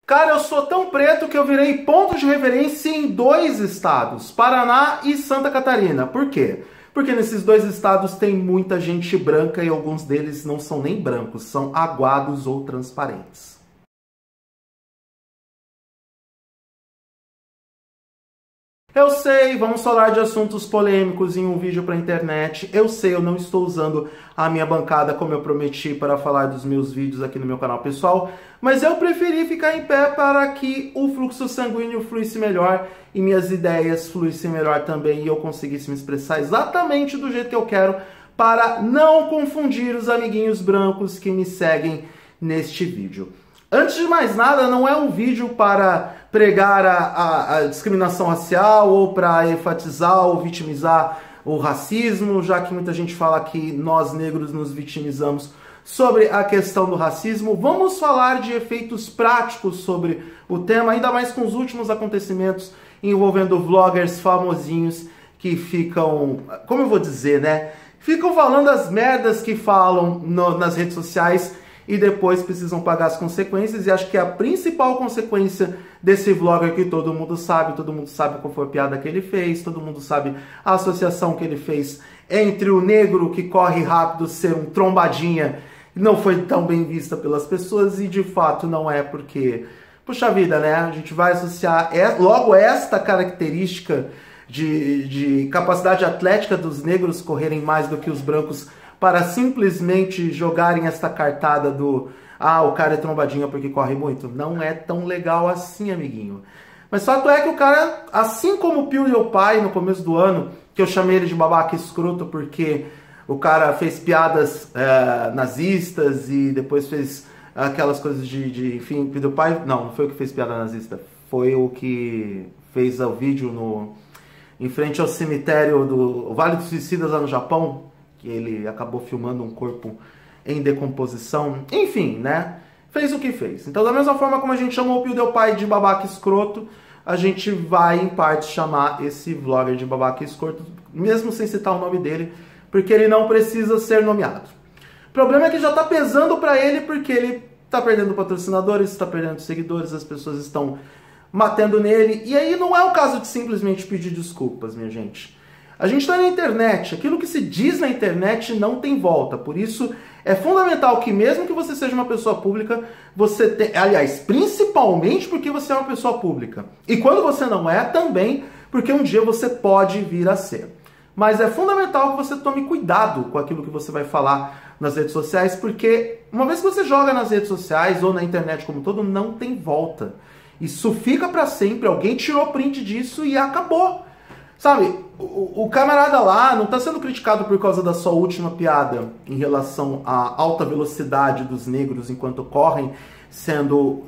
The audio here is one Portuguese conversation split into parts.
Cara, eu sou tão preto que eu virei ponto de referência em 2 estados, Paraná e Santa Catarina. Por quê? Porque nesses 2 estados tem muita gente branca e alguns deles não são nem brancos, são aguados ou transparentes. Eu sei, vamos falar de assuntos polêmicos em um vídeo para a internet. Eu sei, eu não estou usando a minha bancada como eu prometi para falar dos meus vídeos aqui no meu canal pessoal, mas eu preferi ficar em pé para que o fluxo sanguíneo fluísse melhor e minhas ideias fluíssem melhor também e eu conseguisse me expressar exatamente do jeito que eu quero para não confundir os amiguinhos brancos que me seguem neste vídeo. Antes de mais nada, não é um vídeo para pregar a discriminação racial ou para enfatizar ou vitimizar o racismo, já que muita gente fala que nós negros nos vitimizamos sobre a questão do racismo. Vamos falar de efeitos práticos sobre o tema, ainda mais com os últimos acontecimentos envolvendo vloggers famosinhos que ficam, como eu vou dizer, né? Ficam falando as merdas que falam nas redes sociais e depois precisam pagar as consequências, e acho que a principal consequência desse vlogger que todo mundo sabe qual foi a piada que ele fez, todo mundo sabe a associação que ele fez entre o negro que corre rápido ser um trombadinha, não foi tão bem vista pelas pessoas, e de fato não é porque, puxa vida, né, a gente vai associar logo esta característica de capacidade atlética dos negros correrem mais do que os brancos para simplesmente jogarem esta cartada do o cara é trombadinha porque corre muito. Não é tão legal assim, amiguinho. Mas fato é que o cara, assim como o PewDiePie no começo do ano, que eu chamei ele de babaca escroto porque o cara fez piadas nazistas e depois fez aquelas coisas enfim, PewDiePie, não foi o que fez piada nazista, foi o que fez o vídeo em frente ao cemitério do Vale dos Suicidas lá no Japão, que ele acabou filmando um corpo em decomposição, enfim, né? Fez o que fez. Então, da mesma forma como a gente chamou o PewDiePie de babaca escroto, a gente vai, em parte, chamar esse vlogger de babaca escroto, mesmo sem citar o nome dele, porque ele não precisa ser nomeado. O problema é que já tá pesando pra ele, porque ele tá perdendo patrocinadores, tá perdendo seguidores, as pessoas estão batendo nele, e aí não é o caso de simplesmente pedir desculpas, minha gente. A gente está na internet, aquilo que se diz na internet não tem volta, por isso é fundamental que mesmo que você seja uma pessoa pública, você tenha, aliás, principalmente porque você é uma pessoa pública, e quando você não é, também porque um dia você pode vir a ser. Mas é fundamental que você tome cuidado com aquilo que você vai falar nas redes sociais, porque uma vez que você joga nas redes sociais ou na internet como um todo, não tem volta. Isso fica para sempre, alguém tirou print disso e acabou. Sabe, o camarada lá não está sendo criticado por causa da sua última piada em relação à alta velocidade dos negros enquanto correm, sendo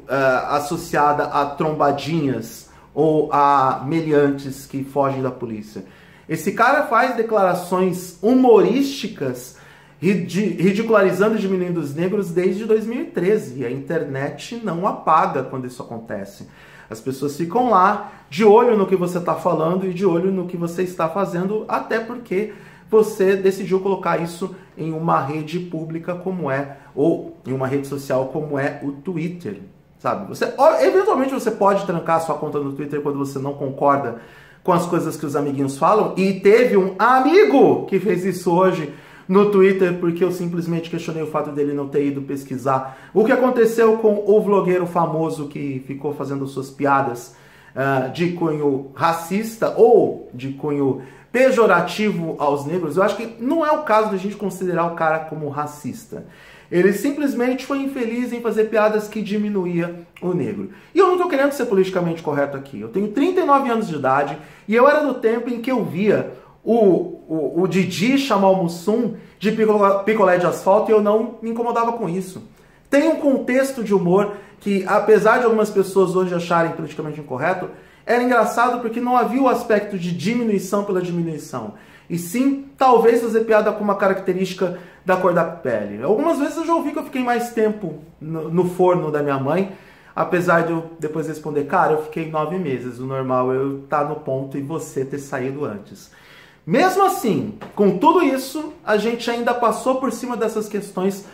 associada a trombadinhas ou a meliantes que fogem da polícia. Esse cara faz declarações humorísticas ridicularizando e diminuindo os negros desde 2013. E a internet não apaga quando isso acontece. As pessoas ficam lá de olho no que você está falando e de olho no que você está fazendo, até porque você decidiu colocar isso em uma rede pública como ou em uma rede social como é o Twitter, sabe? Eventualmente você pode trancar sua conta no Twitter quando você não concorda com as coisas que os amiguinhos falam, e teve um amigo que fez isso hoje no Twitter, porque eu simplesmente questionei o fato dele não ter ido pesquisar o que aconteceu com o vlogueiro famoso que ficou fazendo suas piadas de cunho racista ou de cunho pejorativo aos negros. Eu acho que não é o caso de a gente considerar o cara como racista. Ele simplesmente foi infeliz em fazer piadas que diminuía o negro. E eu não estou querendo ser politicamente correto aqui. Eu tenho 39 anos de idade e eu era do tempo em que eu via o Didi chamar o Mussum de picolé de asfalto e eu não me incomodava com isso. Tem um contexto de humor que, apesar de algumas pessoas hoje acharem politicamente incorreto, era engraçado porque não havia o aspecto de diminuição pela diminuição. E sim, talvez fazer piada com uma característica da cor da pele. Algumas vezes eu já ouvi que eu fiquei mais tempo no forno da minha mãe, apesar de eu depois responder, cara, eu fiquei 9 meses, o normal é eu estar no ponto e você ter saído antes. Mesmo assim, com tudo isso, a gente ainda passou por cima dessas questões,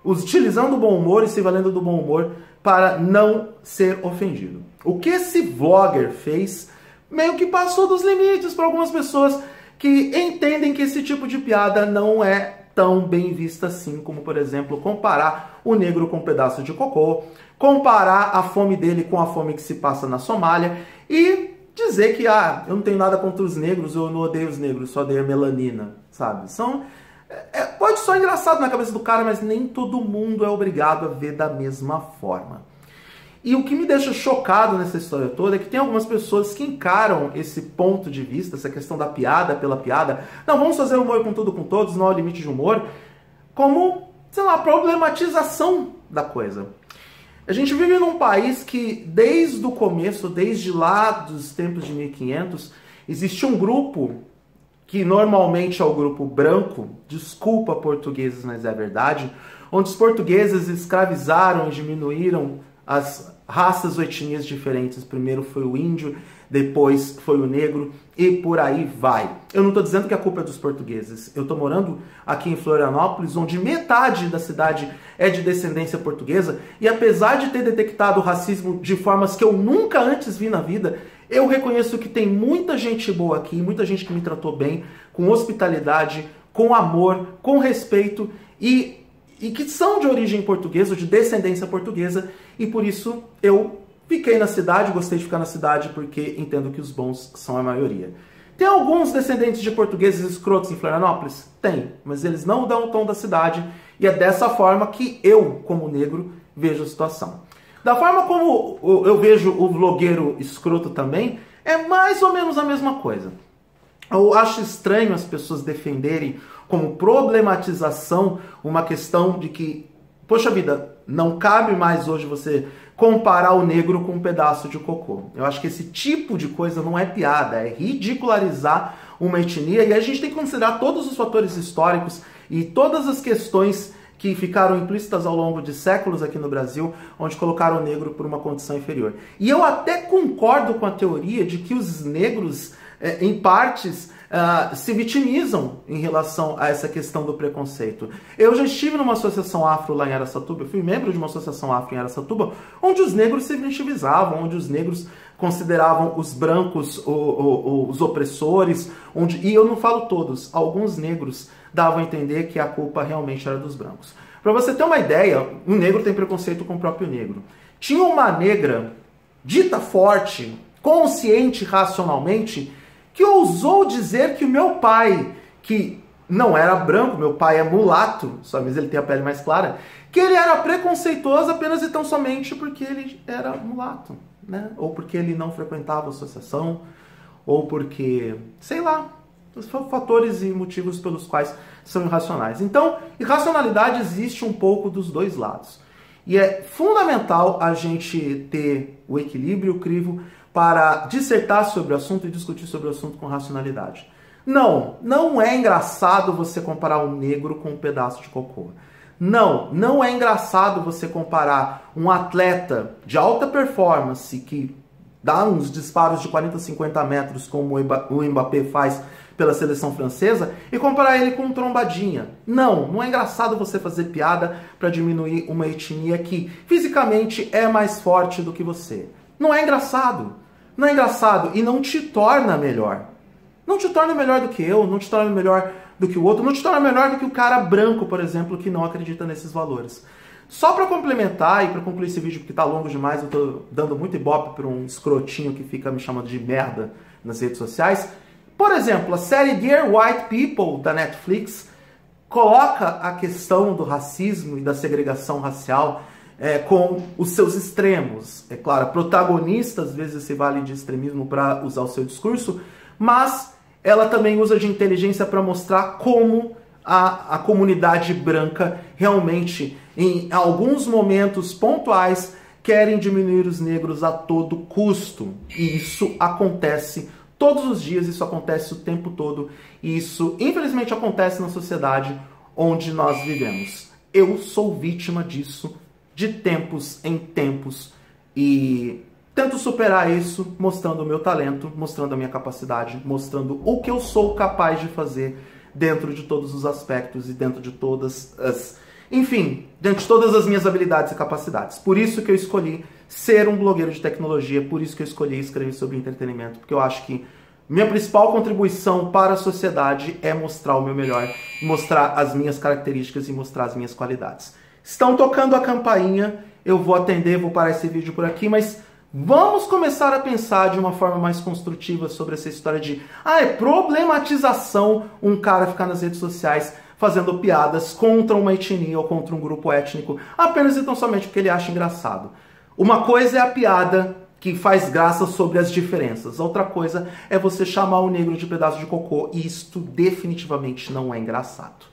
utilizando o bom humor e se valendo do bom humor para não ser ofendido. O que esse vlogger fez meio que passou dos limites para algumas pessoas que entendem que esse tipo de piada não é tão bem vista assim, como, por exemplo, comparar o negro com um pedaço de cocô, comparar a fome dele com a fome que se passa na Somália e dizer que, eu não tenho nada contra os negros, eu não odeio os negros, só odeio a melanina, sabe? Pode ser engraçado na cabeça do cara, mas nem todo mundo é obrigado a ver da mesma forma. E o que me deixa chocado nessa história toda é que tem algumas pessoas que encaram esse ponto de vista, essa questão da piada pela piada, não, vamos fazer humor com tudo, com todos, não há limite de humor, como, sei lá, problematização da coisa. A gente vive num país que, desde o começo, desde lá dos tempos de 1500, existe um grupo que normalmente é o grupo branco, desculpa portugueses, mas é verdade, onde os portugueses escravizaram e diminuíram as raças ou etnias diferentes. Primeiro foi o índio, depois foi o negro e por aí vai. Eu não estou dizendo que a culpa é dos portugueses. Eu estou morando aqui em Florianópolis, onde metade da cidade é de descendência portuguesa, e apesar de ter detectado o racismo de formas que eu nunca antes vi na vida, eu reconheço que tem muita gente boa aqui, muita gente que me tratou bem, com hospitalidade, com amor, com respeito e que são de origem portuguesa, de descendência portuguesa, e por isso eu fiquei na cidade, gostei de ficar na cidade porque entendo que os bons são a maioria. Tem alguns descendentes de portugueses escrotos em Florianópolis? Tem, mas eles não dão o tom da cidade, e é dessa forma que eu, como negro, vejo a situação. Da forma como eu vejo o vlogueiro escroto também, é mais ou menos a mesma coisa. Eu acho estranho as pessoas defenderem como problematização uma questão de que, poxa vida, não cabe mais hoje você comparar o negro com um pedaço de cocô. Eu acho que esse tipo de coisa não é piada, é ridicularizar uma etnia, e a gente tem que considerar todos os fatores históricos e todas as questões que ficaram implícitas ao longo de séculos aqui no Brasil, onde colocaram o negro por uma condição inferior. E eu até concordo com a teoria de que os negros, em partes, se vitimizam em relação a essa questão do preconceito. Eu já estive numa associação afro lá em Araçatuba, eu fui membro de uma associação afro em Araçatuba, onde os negros se vitimizavam, onde os negros consideravam os brancos os opressores, e eu não falo todos, alguns negros davam a entender que a culpa realmente era dos brancos. Para você ter uma ideia, um negro tem preconceito com o próprio negro. Tinha uma negra, dita forte, consciente racionalmente, que ousou dizer que o meu pai, que não era branco, meu pai é mulato, só mas ele tem a pele mais clara, que ele era preconceituoso apenas e tão somente porque ele era mulato, né? Ou porque ele não frequentava a associação, ou porque, sei lá, fatores e motivos pelos quais são irracionais. Então, irracionalidade existe um pouco dos dois lados. E é fundamental a gente ter o equilíbrio, o crivo, para dissertar sobre o assunto e discutir sobre o assunto com racionalidade. Não é engraçado você comparar um negro com um pedaço de cocô. Não é engraçado você comparar um atleta de alta performance que dá uns disparos de 40, 50 metros, como o Mbappé faz pela seleção francesa, e comparar ele com um trombadinha. Não é engraçado você fazer piada para diminuir uma etnia que fisicamente é mais forte do que você. Não é engraçado. Não é engraçado e não te torna melhor. Não te torna melhor do que eu, não te torna melhor do que o outro, não te torna melhor do que o cara branco, por exemplo, que não acredita nesses valores. Só para complementar e para concluir esse vídeo, porque tá longo demais, eu tô dando muito ibope para um escrotinho que fica me chamando de merda nas redes sociais. Por exemplo, a série Dear White People da Netflix coloca a questão do racismo e da segregação racial com os seus extremos. É claro, a protagonista às vezes se vale de extremismo para usar o seu discurso, mas ela também usa de inteligência para mostrar como a comunidade branca realmente, em alguns momentos pontuais, querem diminuir os negros a todo custo. E isso acontece todos os dias, isso acontece o tempo todo, e isso infelizmente acontece na sociedade onde nós vivemos. Eu sou vítima disso de tempos em tempos e tento superar isso mostrando o meu talento, mostrando a minha capacidade, mostrando o que eu sou capaz de fazer dentro de todos os aspectos e dentro de todas as Enfim, diante de todas as minhas habilidades e capacidades. Por isso que eu escolhi ser um blogueiro de tecnologia, por isso que eu escolhi escrever sobre entretenimento, porque eu acho que minha principal contribuição para a sociedade é mostrar o meu melhor, mostrar as minhas características e mostrar as minhas qualidades. Estão tocando a campainha, eu vou atender, vou parar esse vídeo por aqui, mas vamos começar a pensar de uma forma mais construtiva sobre essa história de é problematização um cara ficar nas redes sociais fazendo piadas contra uma etnia ou contra um grupo étnico, apenas e tão somente porque ele acha engraçado. Uma coisa é a piada que faz graça sobre as diferenças. Outra coisa é você chamar o negro de pedaço de cocô, e isto definitivamente não é engraçado.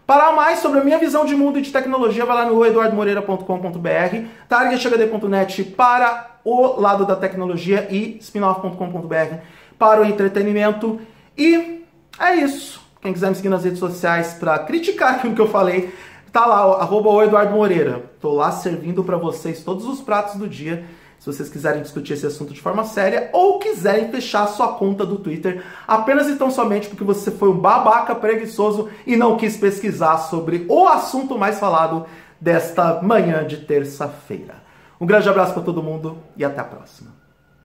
Para mais sobre a minha visão de mundo e de tecnologia, vai lá no eduardomoreira.com.br, targethd.net para o lado da tecnologia e spinoff.com.br para o entretenimento. E é isso. Quem quiser me seguir nas redes sociais para criticar aquilo que eu falei, tá lá, @eduardomoreira. Tô lá servindo para vocês todos os pratos do dia. Se vocês quiserem discutir esse assunto de forma séria ou quiserem fechar sua conta do Twitter apenas e tão somente porque você foi um babaca preguiçoso e não quis pesquisar sobre o assunto mais falado desta manhã de terça-feira. Um grande abraço para todo mundo e até a próxima.